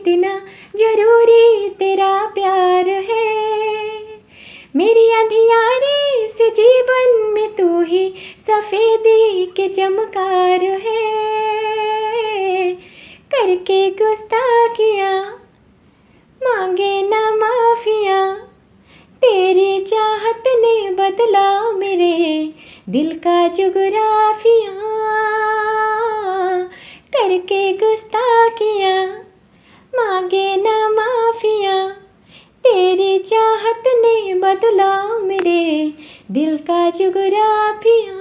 कितना जरूरी तेरा प्यार है। मेरी अंधियारे से जीवन में तू ही सफेदी के चमकार है। करके गुस्ताखियाँ मांगे ना माफिया, तेरी चाहत ने बदला मेरे दिल का जुगराफिया। करके गुस्ताखियाँ मांगे ना माफिया, तेरी चाहत ने बदला मेरे दिल का जुगराफिया।